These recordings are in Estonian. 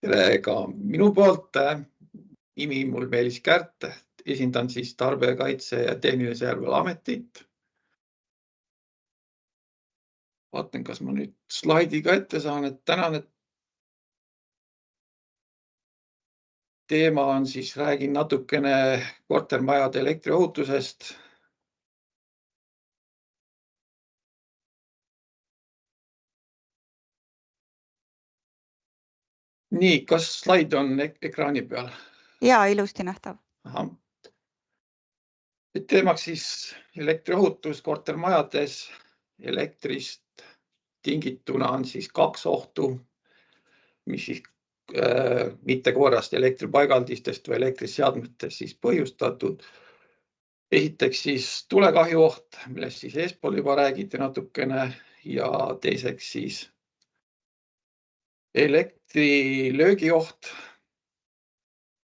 Tere ka minu poolt. Nimi mul Meelis Kärt, esindan siis Tarbijakaitse ja Tehnilise Järelevalve Ametit. Vaatan, kas ma nüüd slaidiga ette saan, et tänane teema on siis, räägin natukene kortermajade elektriohutusest. Nii, kas slaid on ekraani peal? Jaa, ilusti nähtav. Aha. Teemaks siis elektriohutus kortermajades. Elektrist tingituna on siis kaks ohtu, mis siis mittekorrast elektripaigaldistest või elektriseadmetest siis põhjustatud. Esiteks siis tulekahju oht, millest siis eespool juba räägiti natukene, ja teiseks siis elektrilöögi oht.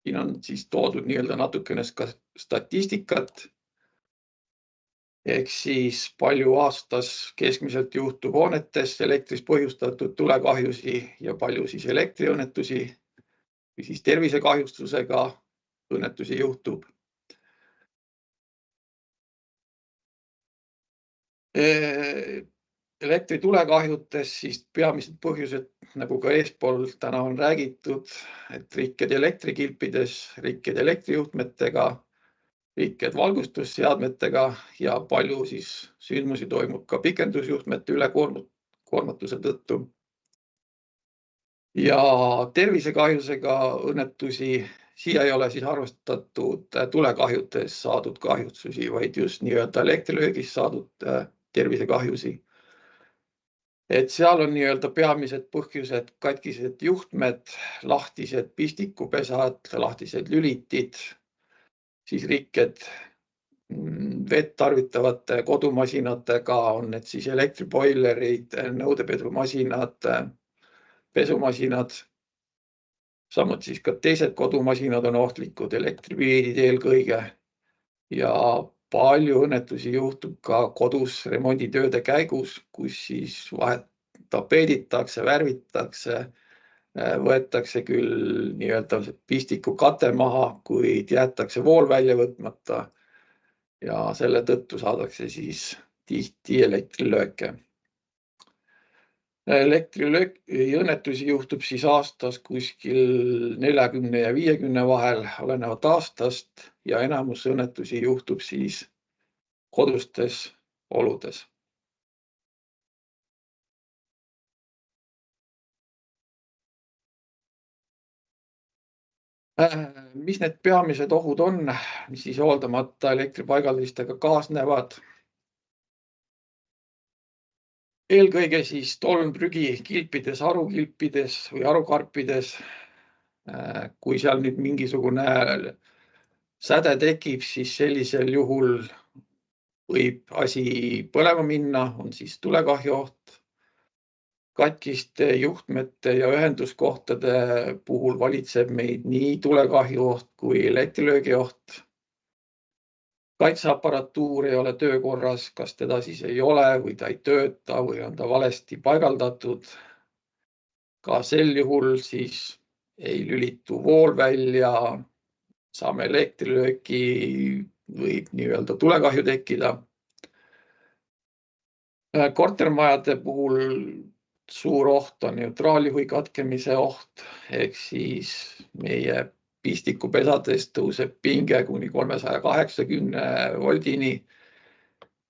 Siin on siis toodud nii-öelda natukene statistikat. Ehk siis palju aastas keskmiselt juhtub hoonetes elektrist põhjustatud tulekahjusi ja palju siis elektriõnnetusi või siis tervisekahjustusega õnnetusi juhtub. Elektritulekahjutes siis peamised põhjused, nagu ka eespool täna on räägitud, et rikked elektrikilpides, rikked elektrijuhtmetega, rikked valgustusseadmetega ja palju siis sündmusi toimub ka pikendusjuhtmete ülekoormatuse tõttu. Ja tervisekahjusega õnnetusi, siia ei ole siis arvestatud tulekahjutes saadud kahjustusi, vaid just nii-öelda elektrilöögist saadud tervisekahjusi. Et seal on nii-öelda peamised põhjused: katkised juhtmed, lahtised pistikupesad, lahtised lülitid, siis rikked vett tarvitavate kodumasinatega, on need siis elektriboilerid, nõudepesumasinad, pesumasinad. Samuti siis ka teised kodumasinad on ohtlikud, elektripiirid eelkõige. Ja palju õnnetusi juhtub ka kodus remonditööde käigus, kus siis tapeeditakse, värvitakse, võetakse küll nii-öelda pistiku kate maha, kuid jäetakse vool välja võtmata ja selle tõttu saadakse siis tihti elektrilööke. Elektriõnnetusi juhtub siis aastas kuskil 40 ja 50 vahel, olenevalt aastast, ja enamus õnnetusi juhtub siis kodustes oludes. Mis need peamised ohud on, mis siis hooldamata elektripaigaldistega kaasnevad? Eelkõige siis tolmprügi kilpides, arukilpides või arukarpides. Kui seal nüüd mingisugune säde tekib, siis sellisel juhul võib asi põlema minna, on siis tulekahju oht. Katkiste juhtmete ja ühenduskohtade puhul valitseb meid nii tulekahju oht kui elektrilöögi oht. Kaitseaparatuur ei ole töökorras, kas teda siis ei ole või ta ei tööta või on ta valesti paigaldatud. Ka sel juhul siis ei lülitu vool välja, saame elektrilööki, võib nii-öelda tulekahju tekkida. Kortermajade puhul suur oht on neutraaljuhi katkemise oht, ehk siis meie pistikupesades tõuseb pinge kuni 380 voldini,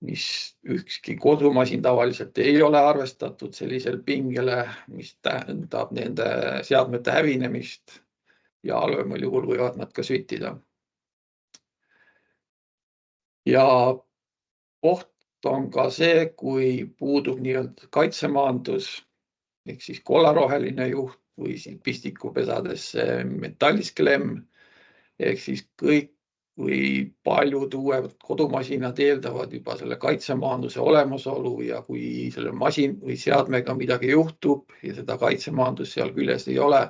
mis ükski kodumasin tavaliselt ei ole arvestatud sellisel pingele, mis tähendab nende seadmete hävinemist ja halvemal juhul võivad nad ka süttida. Ja oht on ka see, kui puudub nii-öelda kaitsemaandus, ehk siis kollaroheline juht või siin pistikupesades metallist klemm, ehk siis kõik või paljud uued kodumasinad eeldavad juba selle kaitsemaanduse olemasolu ja kui selle masin või seadmega midagi juhtub ja seda kaitsemaandus seal küljes ei ole,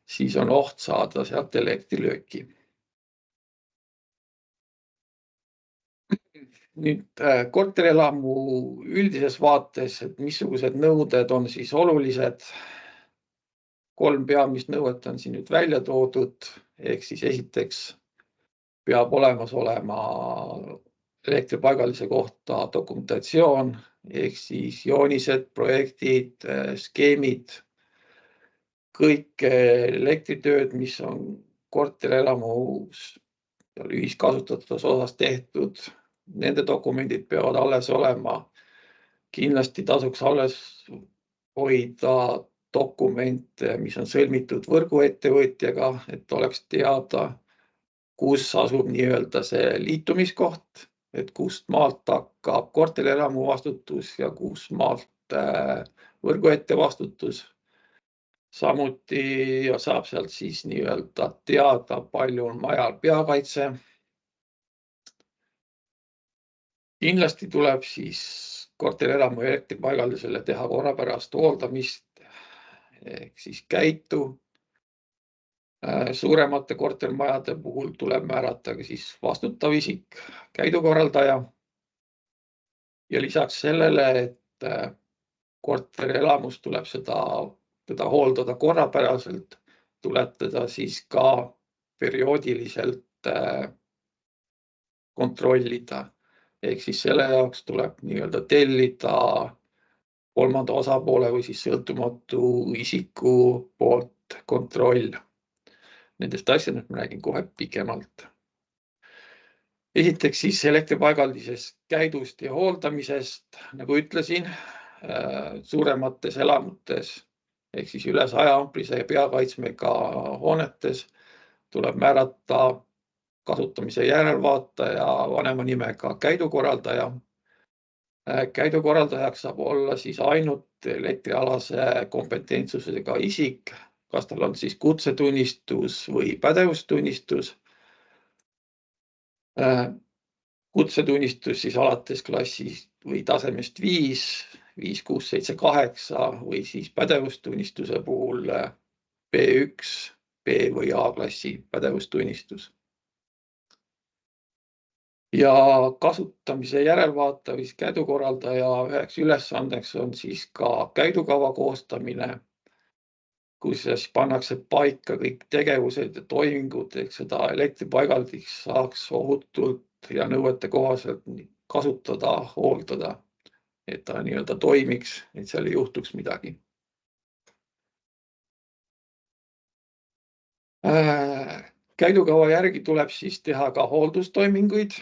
siis on oht saada sealt elektrilööki. Nüüd korterelamu üldises vaates, et missugused nõuded on siis olulised. 3 peamist nõuet on siin nüüd välja toodud, ehk siis esiteks peab olemas olema elektripaigalise kohta dokumentatsioon, ehk siis joonised, projektid, skeemid, kõik elektritööd, mis on korterelamus ühiskasutatavas osas tehtud, nende dokumendid peavad alles olema. Kindlasti tasuks alles hoida dokumente, mis on sõlmitud võrguettevõtjaga, et oleks teada, kus asub nii-öelda see liitumiskoht, et kust maalt hakkab korterelamu vastutus ja kus maalt võrguette vastutus. Samuti saab sealt siis nii-öelda teada, palju on majal peakaitse. Kindlasti tuleb siis korterelamu elektripaigaldusele teha korrapärast hooldamist ehk siis käitu. Suuremate kortermajade puhul tuleb määrata ka siis vastutav isik, käidukorraldaja. Ja lisaks sellele, et korterelamus tuleb teda hooldada korrapäraselt, tuleb teda siis ka perioodiliselt kontrollida. Ehk siis selle jaoks tuleb nii-öelda tellida kolmanda osapoole või siis sõltumatu isiku poolt kontroll. Nendest asjadest ma räägin kohe pikemalt. Esiteks siis elektripaigaldisest käidust ja hooldamisest, nagu ütlesin, suuremates elamutes ehk siis üle 100 amprise peakaitsmega hoonetes tuleb määrata kasutamise järelvaataja vanema nimega käidukorraldaja. Käidukorraldajaks saab olla siis ainult elektrialase kompetentsusega isik, kas tal on siis kutsetunnistus või pädevustunnistus. Kutsetunnistus siis alates klassist või tasemest 5, 5, 6, 7, 8 või siis pädevustunnistuse puhul B1, B või A-klassi pädevustunnistus. Ja kasutamise järelvaataja käidukorraldaja üheks ülesandeks on siis ka käidukava koostamine, kus siis pannakse paika kõik tegevused ja toimingud, et seda elektripaigaldist saaks ohutult ja nõuete kohaselt kasutada, hooldada, et ta nii-öelda toimiks, et seal ei juhtuks midagi. Käidukava järgi tuleb siis teha ka hooldustoiminguid.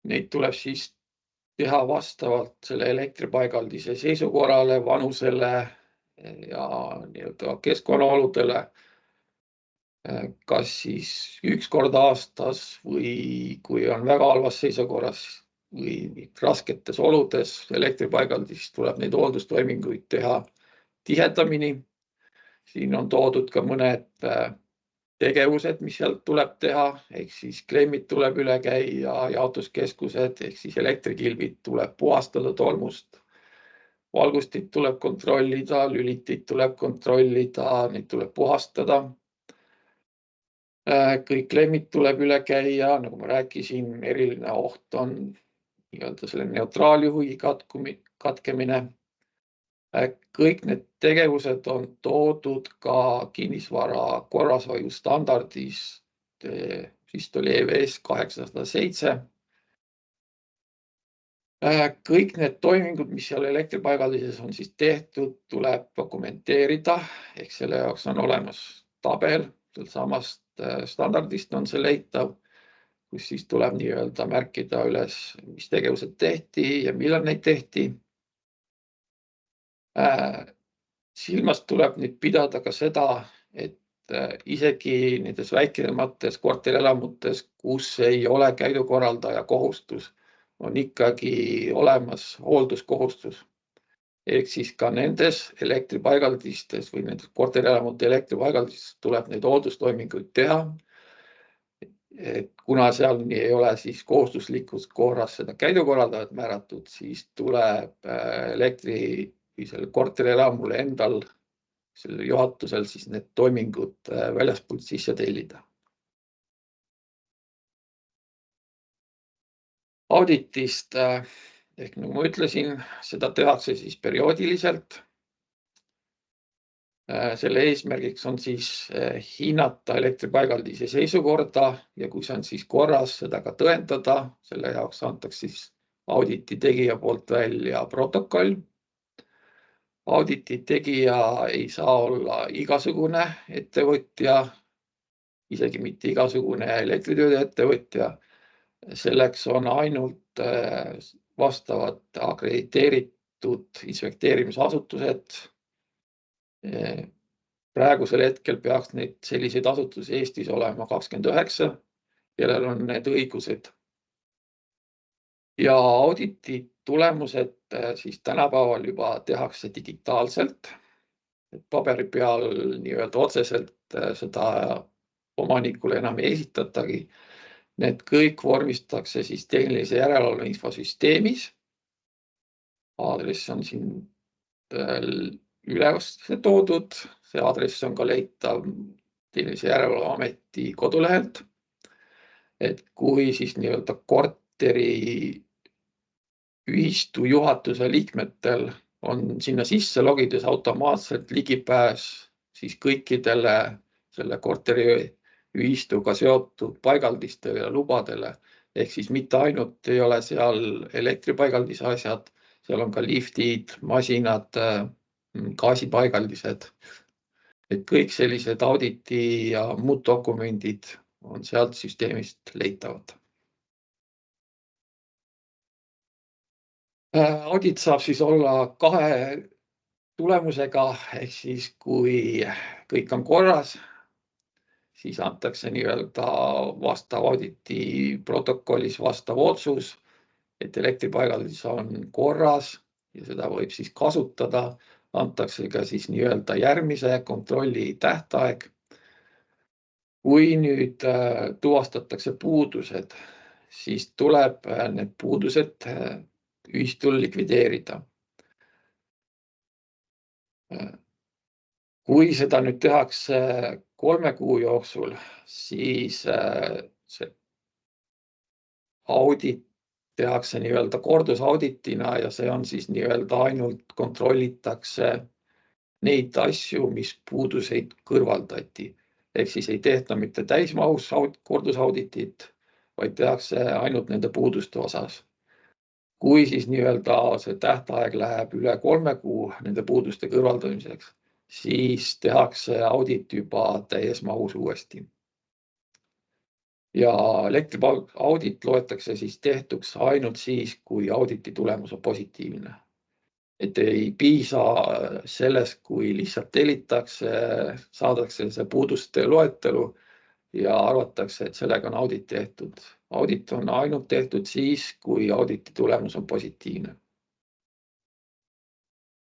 Neid tuleb siis teha vastavalt selle elektripaigaldise seisukorrale, vanusele ja nii-öelda keskkonnaoludele. Kas siis üks kord aastas või kui on väga halvas seisukorras või rasketes oludes elektripaigaldist tuleb neid hooldustoiminguid teha tihedamini. Siin on toodud ka mõned tegevused, mis sealt tuleb teha, ehk siis klemmid tuleb üle käia, jaotuskeskused, ehk siis elektrikilbid tuleb puhastada tolmust. Valgustit tuleb kontrollida, lülitit tuleb kontrollida, neid tuleb puhastada. Kõik klemmid tuleb üle käia, nagu ma rääkisin, eriline oht on nii-öelda selle neutraaljuhi katkemine. Kõik need tegevused on toodud ka kinnisvara korrashoiu standardis, siis oli EVS 807. Kõik need toimingud, mis seal elektripaigaldises on siis tehtud, tuleb dokumenteerida, ehk selle jaoks on olemas tabel, samast standardist on see leitav, kus siis tuleb nii-öelda märkida üles, mis tegevused tehti ja millal neid tehti. Silmas tuleb nüüd pidada ka seda, et isegi nendes väikemates korterelamutes, kus ei ole käidukorraldaja kohustus, on ikkagi olemas hoolduskohustus. Ehk siis ka nendes elektripaigaldistes või nendes korterelamute elektripaigaldistes tuleb neid hooldustoiminguid teha. Kuna seal ei ole siis kohustuslikus korras seda käidukorraldajat määratud, siis tuleb selle korterelamule endal, selle juhatusel siis need toimingud väljaspoolt sisse tellida. Auditist, ehk nagu ma ütlesin, seda tehakse siis perioodiliselt. Selle eesmärgiks on siis hinnata elektripaigaldise seisukorda ja kui see on siis korras, seda ka tõendada. Selle jaoks antakse siis auditi tegija poolt välja protokoll. Auditi tegija ei saa olla igasugune ettevõtja, isegi mitte igasugune elektritööde ettevõtja. Selleks on ainult vastavad akrediteeritud inspekteerimisasutused. Praegusel hetkel peaks neid selliseid asutusi Eestis olema 29, kellel on need õigused. Ja auditi tulemused siis tänapäeval juba tehakse digitaalselt. Paberi peal nii-öelda otseselt seda omanikule enam ei esitatagi. Need kõik vormistatakse siis tehnilise järelevalve infosüsteemis. Aadress on siin üles toodud. See aadress on ka leitav tehnilise järelevalve ameti kodulehelt. Et kui siis nii-öelda korteri ühistu juhatuse liikmetel on sinna sisse logides automaatselt ligipääs siis kõikidele selle korteri ühistuga seotud paigaldistele ja lubadele. Ehk siis mitte ainult ei ole seal elektripaigaldise asjad, seal on ka liftid, masinad, gaasipaigaldised. Et kõik sellised auditi ja muud dokumendid on sealt süsteemist leitavad. Audit saab siis olla 2 tulemusega, ehk siis kui kõik on korras, siis antakse nii-öelda vastav auditi protokollis vastav otsus, et elektripaigaldis on korras ja seda võib siis kasutada. Antakse ka siis nii-öelda järgmise kontrolli tähtaeg. Kui nüüd tuvastatakse puudused, siis tuleb need puudused ühistul likvideerida. Kui seda nüüd tehakse 3 kuu jooksul, siis see audit tehakse nii-öelda kordusauditina ja see on siis nii-öelda ainult kontrollitakse neid asju, mis puuduseid kõrvaldati. Ehk siis ei tehta mitte täismahus kordusauditit, vaid tehakse ainult nende puuduste osas. Kui siis nii-öelda see tähtaeg läheb üle 3 kuu nende puuduste kõrvaldamiseks, siis tehakse audit juba täies mahus uuesti. Ja elektriaudit loetakse siis tehtuks ainult siis, kui auditi tulemus on positiivne. Et ei piisa sellest, kui lihtsalt tellitakse, saadakse see puuduste loetelu ja arvatakse, et sellega on audit tehtud. Audit on ainult tehtud siis, kui auditi tulemus on positiivne.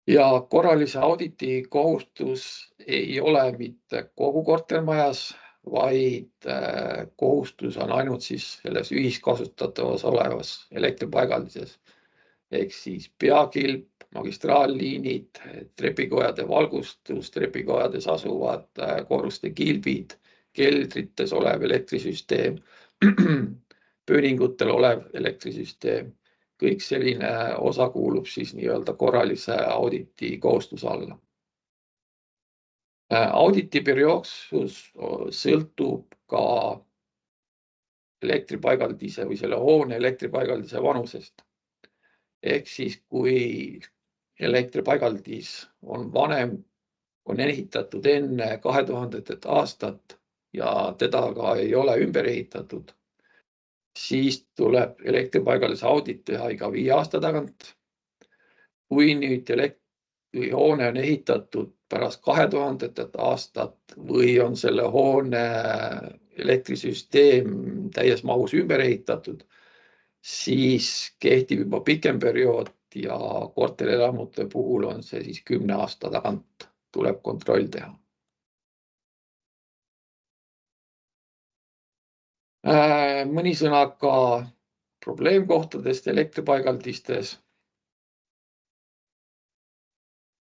Ja korralise auditi kohustus ei ole mitte kogu kortermajas, vaid kohustus on ainult siis selles ühiskasutatavas olevas elektripaigaldises. Ehk siis peakilp, magistraalliinid, trepikojade valgustus, trepikojades asuvad korruste kilbid, keldrites olev elektrisüsteem, pööningutel olev elektrisüsteem. Kõik selline osa kuulub siis nii-öelda korralise auditi kohustuse alla. Auditi perioodsus sõltub ka elektripaigaldise või selle hoone elektripaigaldise vanusest. Ehk siis, kui elektripaigaldis on vanem, on ehitatud enne 2000. aastat ja teda ka ei ole ümber ehitatud, siis tuleb elektripaigaldise audit teha iga 5 aasta tagant. Kui nüüd hoone on ehitatud pärast 2000. aastat või on selle hoone elektrisüsteem täies mahus ümber ehitatud, siis kehtib juba pikem periood ja korterelamute puhul on see siis 10 aasta tagant tuleb kontroll teha. Mõni sõna ka probleemkohtadest elektripaigaldistes.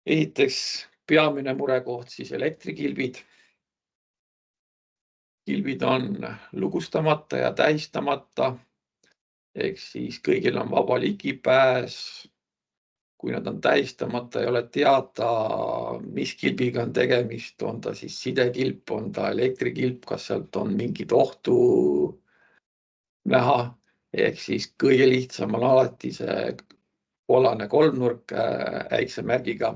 Esiteks peamine murekoht siis elektrikilbid. Kilbid on lugustamata ja tähistamata. Ehk siis kõigil on vaba ligipääs, kui nad on tähistamata, ei ole teada, mis kilbiga on tegemist, on ta siis sidekilp, on ta elektrikilp, kas sealt on mingit ohtu näha. Ehk siis kõige lihtsam on alati see kollane kolmnurk äikse märgiga.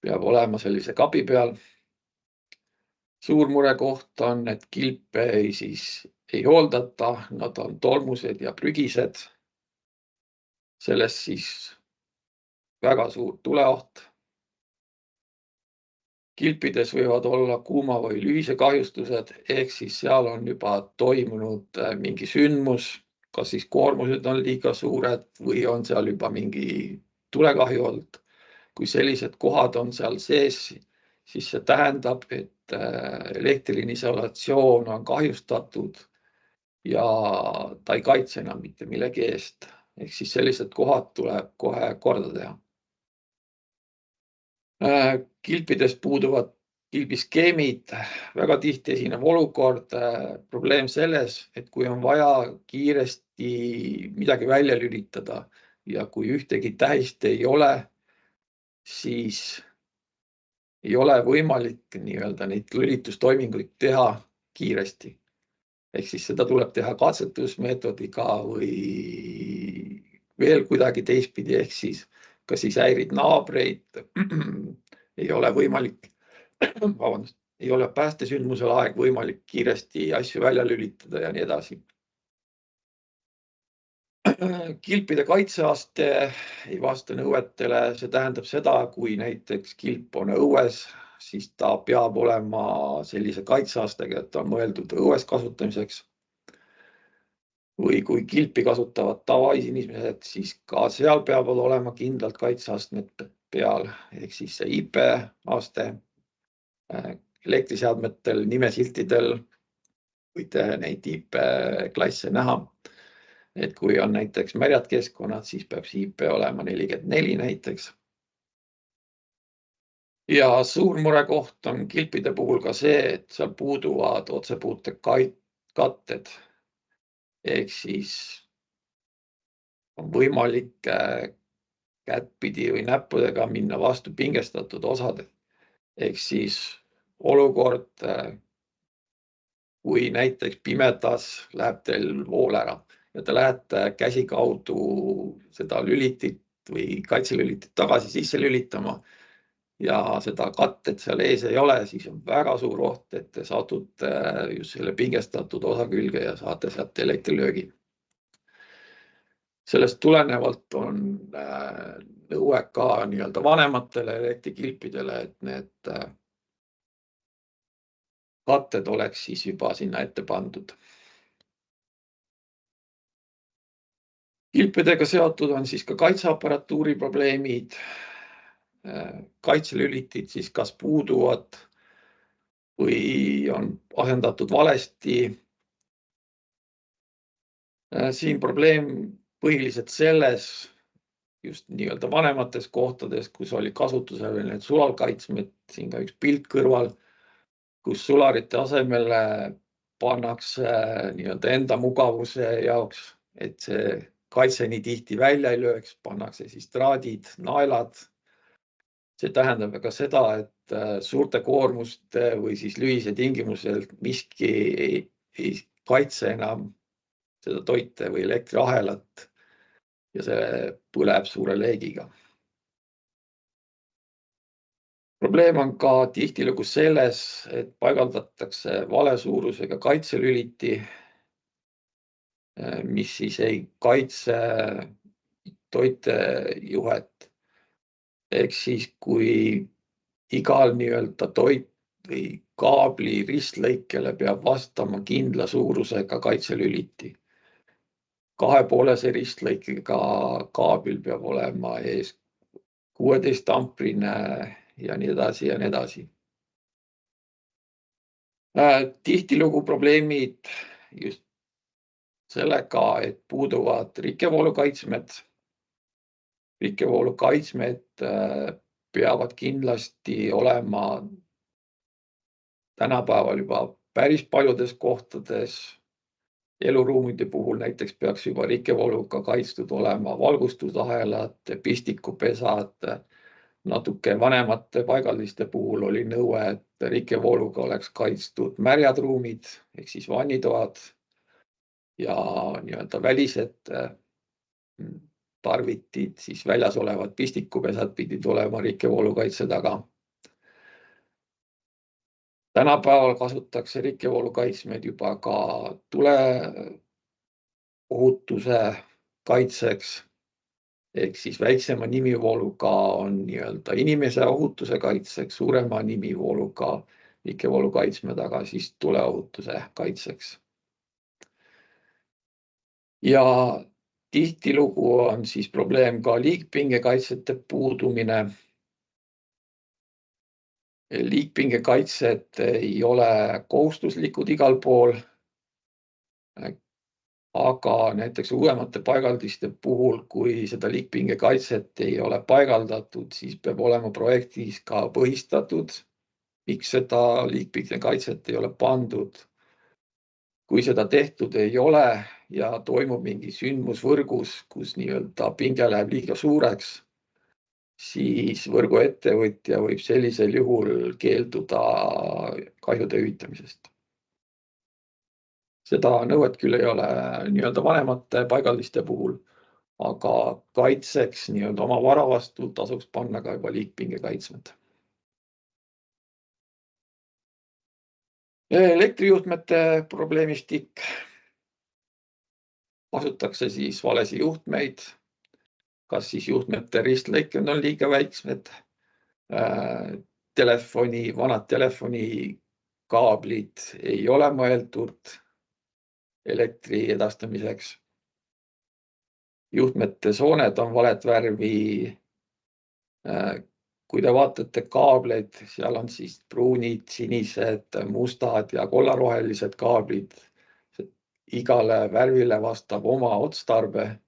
Peab olema sellise kapi peal. Suur murekoht on, et kilpe ei hooldata, nad on tolmused ja prügised. Sellest siis väga suur tuleoht. Kilpides võivad olla kuuma või lühise kahjustused, ehk siis seal on juba toimunud mingi sündmus, kas siis koormused on liiga suured või on seal juba mingi tulekahju olnud. Kui sellised kohad on seal sees, siis see tähendab, et elektriline isolatsioon on kahjustatud ja ta ei kaitse enam mitte millegi eest. Ehk siis sellised kohad tuleb kohe korda teha. Kilpides puuduvad kilbiskeemid, väga tihti esineb olukord, probleem selles, et kui on vaja kiiresti midagi välja lülitada ja kui ühtegi tähist ei ole, siis ei ole võimalik neid lülitustoiminguid teha kiiresti. Ehk siis seda tuleb teha katsetusmeetodiga või veel kuidagi teistpidi, ehk siis kas siis häirid naabreid, ei ole võimalik, ei ole päästesündmusel aeg võimalik kiiresti asju välja lülitada ja nii edasi. Kilpide kaitseaste ei vasta nõuetele, see tähendab seda, kui näiteks kilp on õues, siis ta peab olema sellise kaitseastega, et ta on mõeldud õues kasutamiseks. Või kui kilpi kasutavad tavainimesed, siis ka seal peavad olema kindlalt kaitseastmed peal, ehk siis see IP-aste elektriseadmetel, nimesiltidel võite neid IP-klasse näha. Et kui on näiteks märjad keskkonnad, siis peab see IP olema 44 näiteks. Ja suur murekoht on kilpide puhul ka see, et seal puuduvad otsepuute katted. Ehk siis on võimalik kättpidi või näppudega minna vastu pingestatud osad. Ehk siis olukord, kui näiteks pimedas läheb teil vool ära ja te lähete käsi kaudu seda lülitit või kaitselülitit tagasi sisse lülitama ja seda kattet seal ees ei ole, siis on väga suur oht, et te satute just selle pingestatud osa külge ja saate sealt elektrilöögi. Sellest tulenevalt on nõue ka vanematele elektrikilpidele, et need katted oleks siis juba sinna ette pandud. Kilpidega seotud on siis ka kaitseaparatuuri probleemid. Kaitselülitid siis kas puuduvad või on asendatud valesti. Siin probleem põhiliselt selles just vanemates kohtades, kus oli kasutusel need sulalkaitsmed, siin ka üks pilt kõrval, kus sularite asemele pannakse enda mugavuse jaoks, et see kaitse nii tihti välja ei lööks, pannakse siis traadid, naelad. See tähendab ka seda, et suurte koormuste või siis lühise tingimusel miski ei kaitse enam seda toite või elektriahelat ja see põleb suure leegiga. Probleem on ka tihtilugu selles, et paigaldatakse vale suurusega kaitselüliti, mis siis ei kaitse toitejuhet. Ehk siis, kui igal toit või kaabli ristlõikele peab vastama kindla suurusega kaitselüliti. 2,5 ristlõikega kaabil peab olema ees 16 amprine ja nii edasi ja nii edasi. Tihtilugu probleemid just sellega, et puuduvad rikkevoolukaitsmed. Rikkevoolukaitsmed peavad kindlasti olema tänapäeval juba päris paljudes kohtades eluruumide puhul näiteks peaks juba rikkevooluga kaitstud olema valgustusahelad, pistikupesad. Natuke vanemate paigaldiste puhul oli nõue, et rikkevooluga oleks kaitstud märjad ruumid ehk siis vannitoad ja nii-öelda välised tarvitid, siis väljas olevad pistikupesad pidid olema rikkevoolukaitse taga. Tänapäeval kasutatakse rikkevoolukaitsmeid juba ka tuleohutuse kaitseks ehk siis väiksema nimivooluga on nii-öelda inimese ohutuse kaitseks, suurema nimivooluga rikkevoolukaitsme taga siis tuleohutuse kaitseks. Ja tihtilugu on siis probleem ka liigpingekaitsete puudumine. Liigpingekaitsed ei ole kohustuslikud igal pool, aga näiteks uuemate paigaldiste puhul, kui seda liigpingekaitset ei ole paigaldatud, siis peab olema projektis ka põhistatud, miks seda liigpingekaitset ei ole pandud. Kui seda tehtud ei ole ja toimub mingi sündmus võrgus, kus nii-öelda pinge läheb liiga suureks, siis võrguettevõtja võib sellisel juhul keelduda kahjude hüvitamisest. Seda nõuet küll ei ole nii-öelda vanemate paigaldiste puhul, aga kaitseks nii-öelda oma vara vastu tasuks panna ka juba liigpingekaitsmed. Elektrijuhtmete probleemistik. Kasutatakse siis valesi juhtmeid, kas siis juhtmete ristlõiked on liiga väiksed, vanad telefonikaablid ei ole mõeldud elektri edastamiseks. Juhtmete sooned on valet värvi. Kui te vaatate kaableid, seal on siis pruunid, sinised, mustad ja kollarohelised kaablid. Igale värvile vastab oma otstarbe.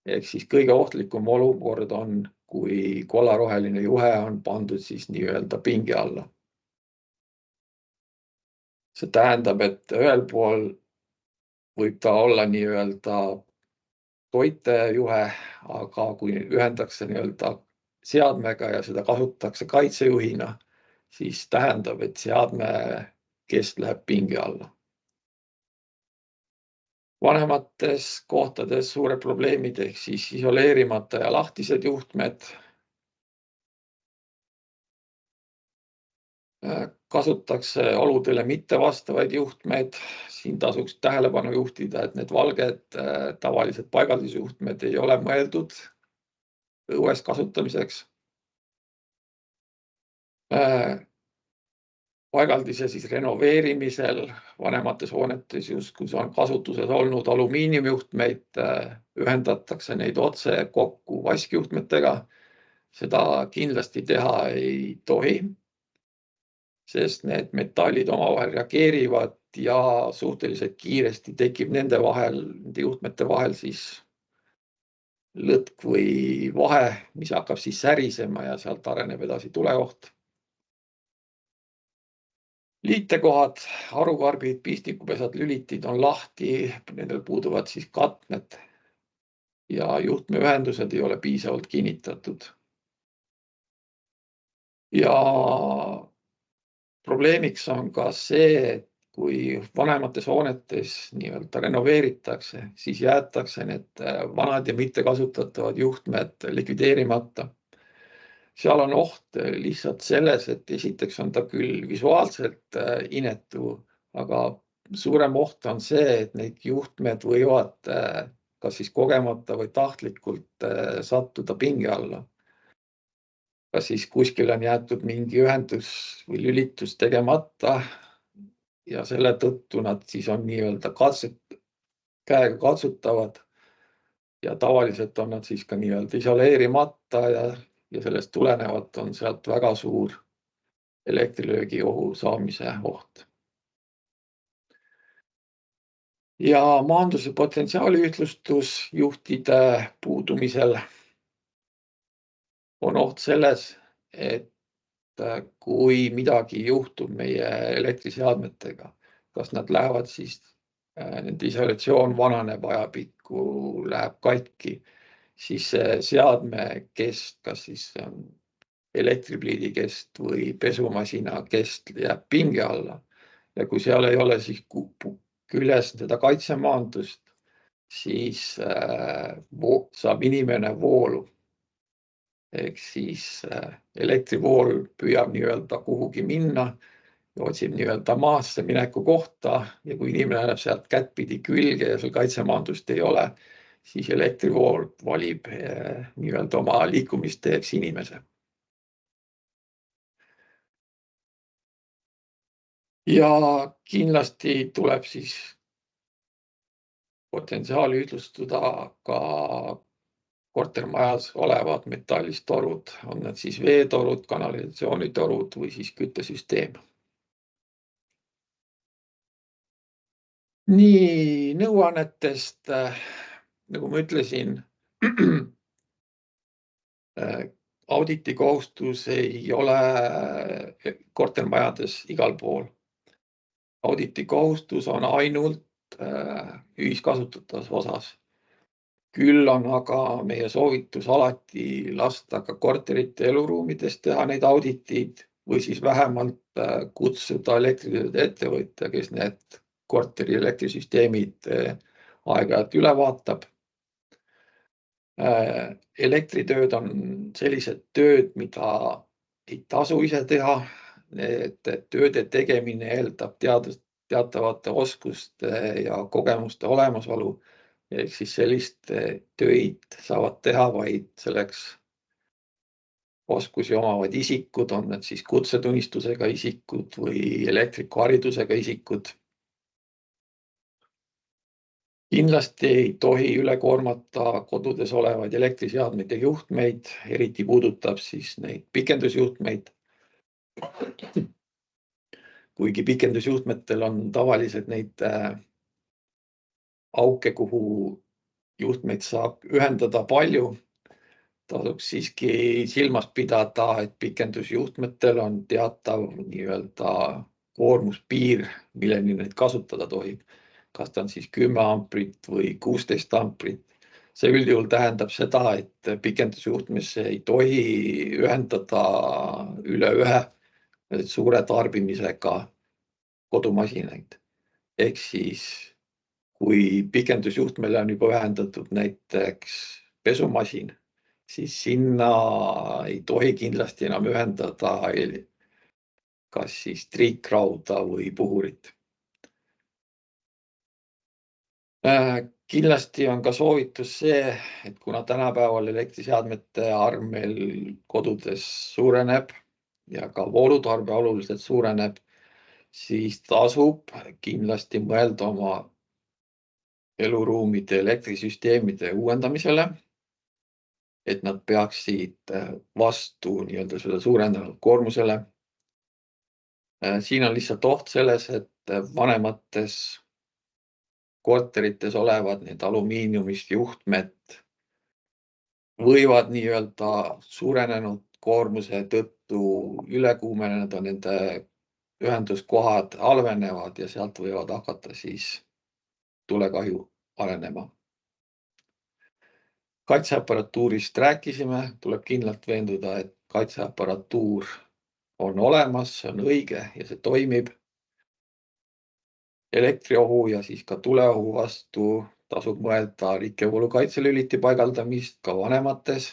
Ehk siis kõige ohtlikum olukord on, kui kollaroheline juhe on pandud siis nii-öelda pinge alla. See tähendab, et ühel pool võib ta olla nii-öelda toitejuhe, aga kui ühendatakse nii-öelda seadmega ja seda kasutatakse kaitsejuhina, siis tähendab, et seadme kest läheb pinge alla. Vanemates kohtades suured probleemid ehk siis isoleerimata ja lahtised juhtmed. Kasutatakse oludele mitte vastavaid juhtmeid. Siin tasuks tähelepanu juhtida, et need valged tavalised paigaldusjuhtmed ei ole mõeldud õues kasutamiseks. Paigaldise siis renoveerimisel vanemates hoonetes, kus on kasutuses olnud alumiiniumjuhtmeid, ühendatakse neid otse kokku vaskjuhtmetega. Seda kindlasti teha ei tohi, sest need metallid omavahel reageerivad ja suhteliselt kiiresti tekib nende juhtmete vahel siis lõtk või vahe, mis hakkab siis särisema ja sealt areneb edasi tuleoht. Liitekohad, harukarbid, pistikupesad, lülitid on lahti, nendel puuduvad siis katmed ja juhtmeühendused ei ole piisavalt kinnitatud. Ja probleemiks on ka see, et kui vanemates hoonetes nii-öelda renoveeritakse, siis jäetakse need vanad ja mitte kasutatavad juhtmed likvideerimata. Seal on oht lihtsalt selles, et esiteks on ta küll visuaalselt inetu, aga suurem oht on see, et neid juhtmed võivad kas siis kogemata või tahtlikult sattuda pinge alla. Kas siis kuskil on jäetud mingi ühendus või lülitus tegemata ja selle tõttu nad siis on nii-öelda käega katsutavad ja tavaliselt on nad siis ka nii-öelda isoleerimata ja sellest tulenevalt on sealt väga suur elektrilöögi ohu saamise oht. Ja maanduse potentsiaali ühtlustus juhtide puudumisel on oht selles, et kui midagi juhtub meie elektriseadmetega, kas nad lähevad siis nende isolatsioon vananeb ajapikku, läheb katki, siis seadme kest, kas siis elektripliidi kest või pesumasina kest jääb pinge alla. Ja kui seal ei ole siis küljes seda kaitsemaandust, siis saab inimene voolu. Ehk siis elektrivool püüab nii-öelda kuhugi minna ja otsib nii-öelda maasse mineku kohta ja kui inimene läheb sealt kättpidi külge ja seal kaitsemaandust ei ole, siis elektrivool valib nii-öelda oma liikumisteeks inimese. Ja kindlasti tuleb siis potentsiaali ühtlustada ka kortermajas olevad metallist torud, on need siis veetorud, kanalisatsioonitorud või siis küttesüsteem. Nii nõuannetest, nagu ma ütlesin, auditi kohustus ei ole kortermajades igal pool. Auditi kohustus on ainult ühiskasutatavas osas. Küll on aga meie soovitus alati lasta ka korterite eluruumides teha neid auditeid või siis vähemalt kutsuda elektritööde ettevõtja, kes need korteri elektrisüsteemid aeg-ajalt üle vaatab. Elektritööd on sellised tööd, mida ei tasu ise teha. Tööde tegemine eeldab teatavate oskuste ja kogemuste olemasolu. Ehk siis sellist töid saavad teha vaid selleks oskusi omavad isikud, on need siis kutsetunnistusega isikud või elektrikuharidusega isikud. Kindlasti ei tohi üle koormata kodudes olevaid elektriseadmeid ja juhtmeid, eriti puudutab siis neid pikendusjuhtmeid. Kuigi pikendusjuhtmetel on tavaliselt neid auke, kuhu juhtmeid saab ühendada palju, tasuks siiski silmas pidada, et pikendusjuhtmetel on teatav nii-öelda koormuspiir, milleni neid kasutada tohib. Kas ta on siis 10 amprit või 16 amprit. See üldjuhul tähendab seda, et pikendusjuhtmesse ei tohi ühendada üle ühe suure tarbimisega kodumasinaid. Ehk siis, kui pikendusjuhtmele on juba ühendatud näiteks pesumasin, siis sinna ei tohi kindlasti enam ühendada kas siis triikrauda või puhurit. Kindlasti on ka soovitus see, et kuna tänapäeval elektriseadmete arv meil kodudes suureneb ja ka voolutarve oluliselt suureneb, siis tasub kindlasti mõelda oma eluruumide elektrisüsteemide uuendamisele, et nad peaksid vastu nii-öelda selle suurenenud koormusele. Siin on lihtsalt oht selles, et vanemates korterites olevad need alumiiniumist juhtmed võivad nii-öelda suurenenud koormuse tõttu üle kuumeneda, nende ühenduskohad halvenevad ja sealt võivad hakata siis tulekahju arenema. Kaitseaparatuurist rääkisime, tuleb kindlalt veenduda, et kaitseaparatuur on olemas, see on õige ja see toimib. Elektriohu ja siis ka tuleohu vastu tasub mõelda rikkevoolu kaitselüliti paigaldamist ka vanemates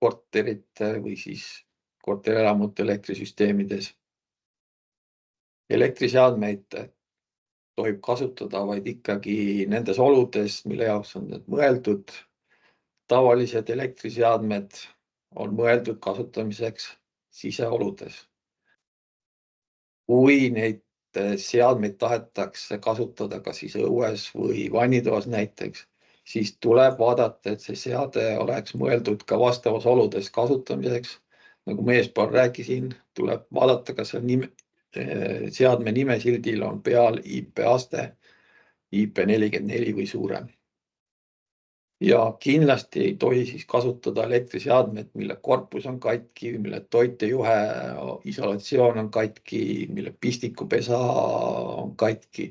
korterite või siis korterelamute elektrisüsteemides. Elektriseadmeid tohib kasutada vaid ikkagi nendes oludes, mille jaoks on need mõeldud. Tavalised elektriseadmed on mõeldud kasutamiseks siseoludes. Kui neid seadmeid tahetakse kasutada ka siis õues või vannitoas näiteks, siis tuleb vaadata, et see seade oleks mõeldud ka vastavas oludes kasutamiseks. Nagu ma eespool rääkisin, tuleb vaadata, kas seadme nimesildil on peal IP-aste IP44 või suurem. Ja kindlasti ei tohi siis kasutada elektriseadmed, mille korpus on katki, mille toitejuhe isolatsioon on katki, mille pistikupesa on katki.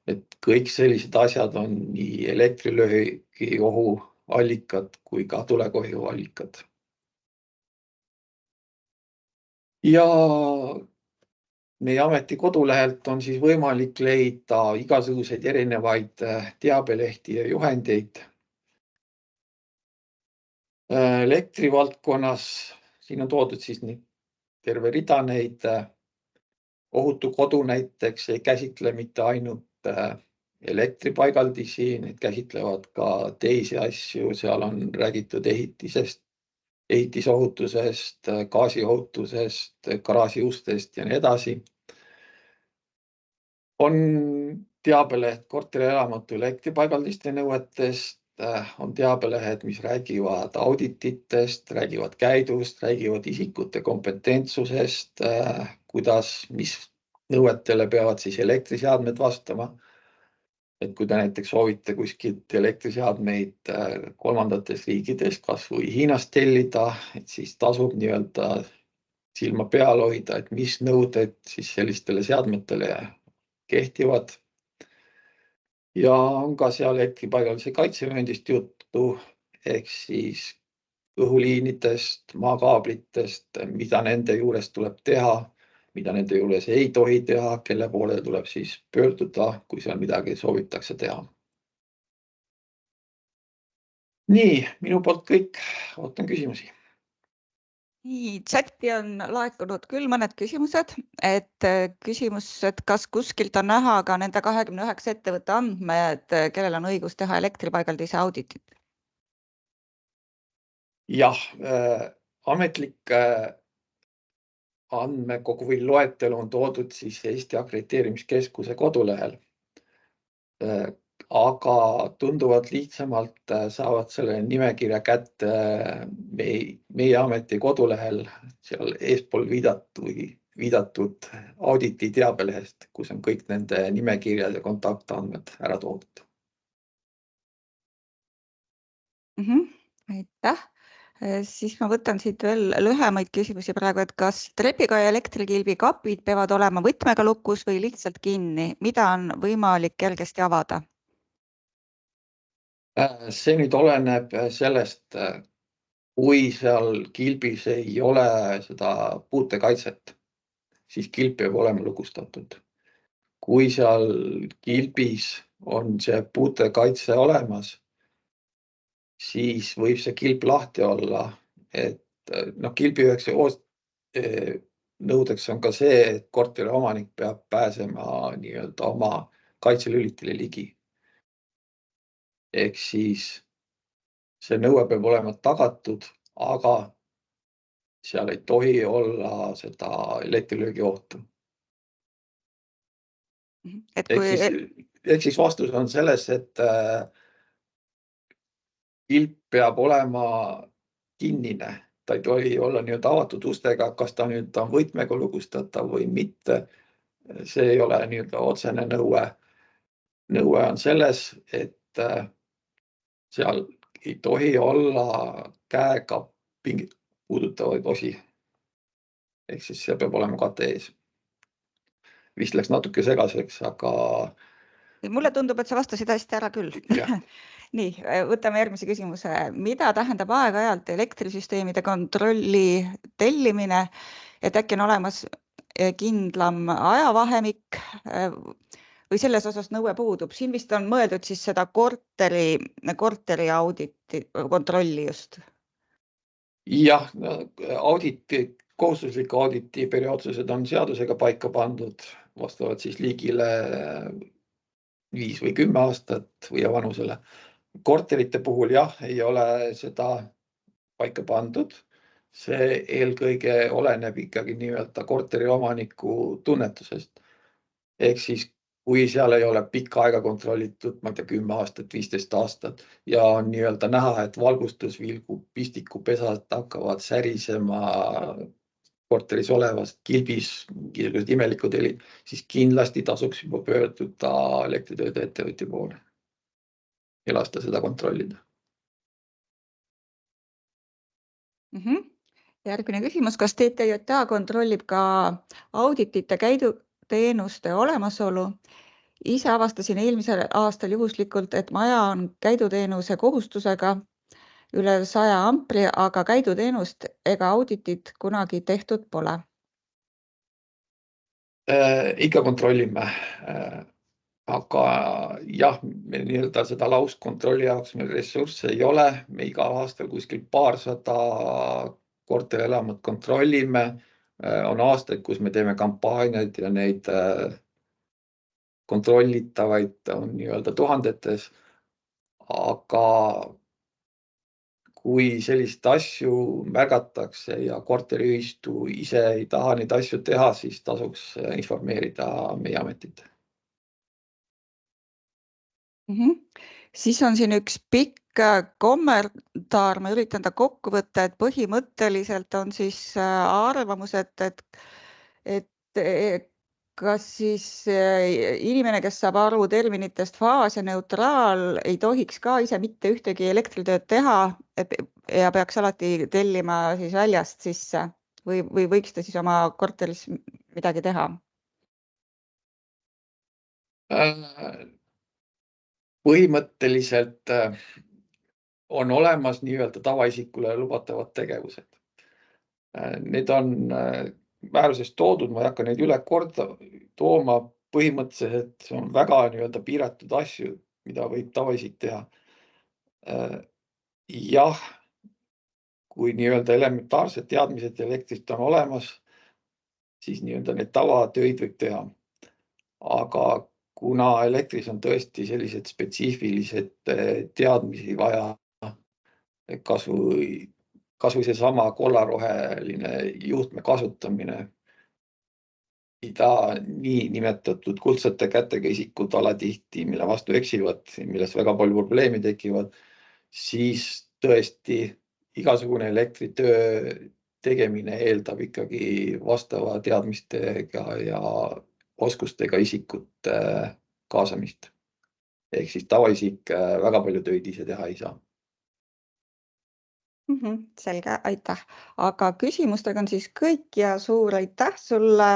Et kõik sellised asjad on nii elektrilöögi ohu allikad kui ka tulekahju allikad. Ja meie ameti kodulehelt on siis võimalik leida igasuguseid erinevaid teabelehti ja juhendeid. Elektrivaldkonnas siin on toodud siis terve rida neid. Ohutu kodu näiteks ei käsitle mitte ainult elektripaigaldisi, need käsitlevad ka teisi asju, seal on räägitud ehitisest, ehitisohutusest, gaasiohutusest, garaažiustest ja nii edasi. On teabelehed korterelamute elektripaigaldiste nõuetest, on teabelehed, mis räägivad audititest, räägivad käidust, räägivad isikute kompetentsusest, mis nõuetele peavad siis elektriseadmed vastama. Et kui te näiteks soovite kuskilt elektriseadmeid kolmandatest riikidest, kas või Hiinast tellida, et siis tasub nii-öelda silma peal hoida, et mis nõuded siis sellistele seadmetele kehtivad. Ja on ka seal elektripaigaldise kaitsevööndist juttu, ehk siis õhuliinidest, maakaablitest, mida nende juures tuleb teha, mida nende juures ei tohi teha, kelle poole tuleb siis pöörduda, kui seal midagi soovitakse teha. Nii, minu poolt kõik, ootan küsimusi. Nii, chati on laekunud küll mõned küsimused, et küsimus, et kas kuskilt on näha ka nende 29 ettevõtte andmed, kellel on õigus teha elektripaigaldise auditit? Jah, ametlik andmekogu või loetelu on toodud siis Eesti Akrediteerimiskeskuse kodulehel. Aga tunduvalt lihtsamalt saavad selle nimekirja kätte meie ameti kodulehel, seal eespool viidatud auditi teabelehest, kus on kõik nende nimekirjad ja kontaktandmed ära toodud. Aitäh. Siis ma võtan siit veel lühemaid küsimusi praegu, et kas trepikoja elektrikilbi kapid peavad olema võtmega lukus või lihtsalt kinni, mida on võimalik kergesti avada? See nüüd oleneb sellest, kui seal kilbis ei ole seda puutekaitset, siis kilp peab olema lukustatud. Kui seal kilbis on see puutekaitse olemas, siis võib see kilp lahti olla, et kilbi üheks nõudeks on ka see, et korteri omanik peab pääsema nii-öelda oma kaitselülitile ligi. Ehk siis see nõue peab olema tagatud, aga seal ei tohi olla seda elektrilöögi ohtu. Ehk siis vastus on selles, et kilp peab olema kinnine, ta ei tohi olla nii-öelda avatud ustega, kas ta nüüd on võtmega lukustatav või mitte. See ei ole nii-öelda otsene nõue. Nõue on selles, et seal ei tohi olla käega puudutavaid osi. Ehk siis see peab olema kate ees. Vist läks natuke segaseks, aga... Mulle tundub, et sa vastasid hästi ära küll. Nii, võtame järgmise küsimuse. Mida tähendab aeg-ajalt elektrisüsteemide kontrolli tellimine, et äkki on olemas kindlam ajavahemik või selles osas nõue puudub? Siin vist on mõeldud siis seda korteri auditi kontrolli just. Jah, kohustusliku auditi perioodsused on seadusega paika pandud vastavalt siis liigile 5 või 10 aastat või vanusele. Korterite puhul jah, ei ole seda paika pandud. See eelkõige oleneb ikkagi nii-öelda korteri omaniku tunnetusest. Ehk siis, kui seal ei ole pikka aega kontrollitud, ma ei tea, 10 aastat, 15 aastat ja on nii-öelda näha, et valgustusvilgu pistikupesad hakkavad särisema korteris olevast kilbis, mingisugused imelikud helid, siis kindlasti tasuks juba pöörduda elektritööde ettevõtja poole ja lasta seda kontrollida. Järgmine küsimus, kas TTJA kontrollib ka auditite käiduteenuste olemasolu? Ise avastasin eelmisel aastal juhuslikult, et maja on käiduteenuse kohustusega üle 100 ampri, aga käiduteenust ega auditit kunagi tehtud pole. Ikka kontrollime. Aga jah, me nii-öelda seda lauskontrolli jaoks meil ressursse ei ole. Me iga aastal kuskil 200 korterelamut kontrollime. On aastaid, kus me teeme kampaaniaid ja neid kontrollitavaid on nii-öelda tuhandetes. Aga kui sellist asju märgatakse ja korteriühistu ise ei taha neid asju teha, siis tasuks informeerida meie ametit. Siis on siin üks pikk kommentaar, ma üritan ta kokku võtta, et põhimõtteliselt on siis arvamus, et kas siis inimene, kes saab aru terminitest faas ja neutraal, ei tohiks ka ise mitte ühtegi elektritööd teha ja peaks alati tellima siis väljast sisse või võiks ta siis oma korteris midagi teha? Põhimõtteliselt on olemas nii-öelda tavaisikule lubatavad tegevused. Need on määrusest toodud, ma ei hakka neid üle korda tooma. Põhimõtteliselt see on väga nii-öelda piiratud asju, mida võib tavaisik teha. Jah, kui nii-öelda elementaarsed teadmised elektrist on olemas, siis nii-öelda need tavatöid võib teha. Aga kuna elektris on tõesti sellised spetsiifilised teadmisi vaja, kasvõi seesama kollaroheline juhtme kasutamine, mida nii nimetatud kuldsete kätega isikud alatihti, mille vastu eksivad, millest väga palju probleemi tekivad, siis tõesti igasugune elektritöö tegemine eeldab ikkagi vastava teadmistega ja oskustega isikute kaasamist. Ehk siis tavaisik väga palju töid ise teha ei saa. Selge, aitäh. Aga küsimustega on siis kõik ja suur aitäh sulle.